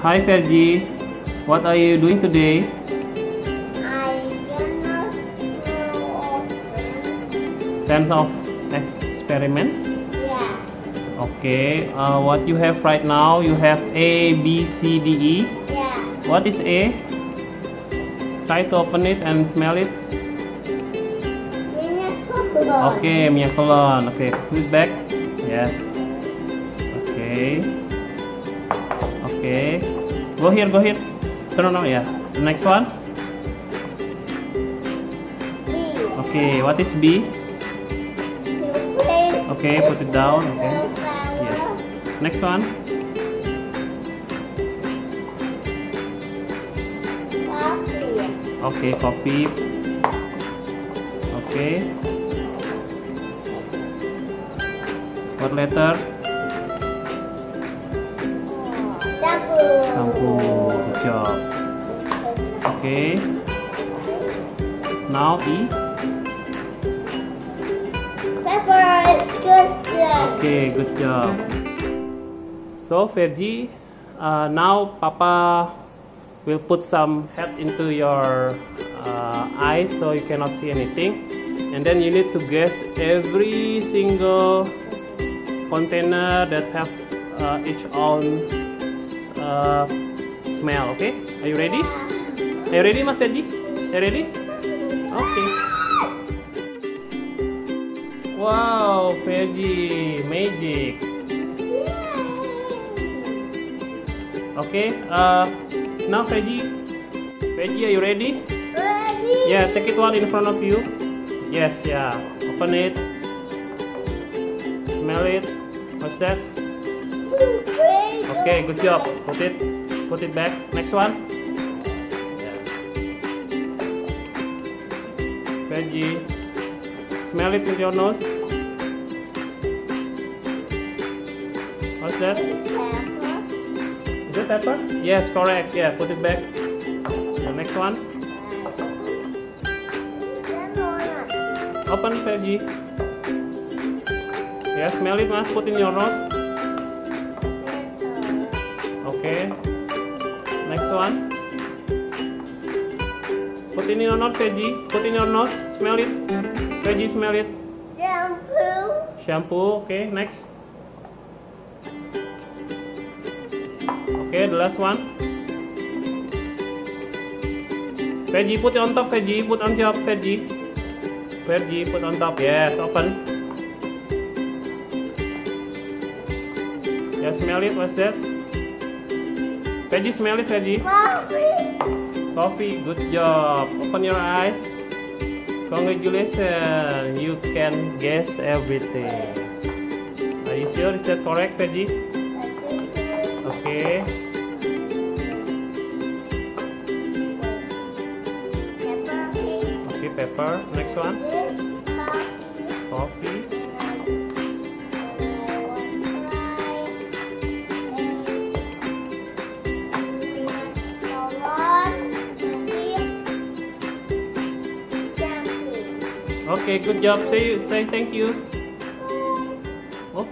Hi Fergie, what are you doing today? I cannot open. Sense of experiment. Yeah. Okay. What you have right now? You have A, B, C, D, E. Yeah. What is A? Try to open it and smell it. Okay, minyak telon. Okay, put it back. Yes. Okay. Okay. Go here, go here. Turn on, yeah. The next one. B. Okay, what is B? Okay, put it down. Okay. Yes. Next one. Okay, coffee. Okay. What letter? Shampoo. Good job. Okay. Now E. Pepper. Good job. Okay, good job. So Fergie, now Papa will put some head into your eyes so you cannot see anything, and then you need to guess every single container that have each own smell. Okay, are you ready? Are you ready, Mas Fergie? Are you ready? Okay. Wow, Fergie, magic. Okay, now Fergie, are you ready? Ready? Yeah, take it one in front of you. Yes, yeah. Open it. Smell it. What's that? Okay, good job. Put it back. Next one. Yeah. Fergie, smell it with your nose. What's that? Is it pepper? Yes, correct. Yeah, put it back. The next one. Open, Fergie. Yeah, smell it, Mas. Put in your nose. Okay. Next one. Put in your nose, Fergie. Put in your nose. Smell it. Fergie, smell it. Shampoo. Shampoo. Okay. Next. Okay, the last one. Fergie, put it on top. Fergie, put on top. Fergie. Fergie, put on top. Yes, open. Yeah, smell it. What's that? Fergie, smell it. Fergie. Coffee. Coffee. Good job. Open your eyes. Congratulations. You can guess everything. Are you sure? Is that correct, Fergie? Okay. Okay, pepper. Next one. Coffee. Okay, good job. Say thank you. Oh.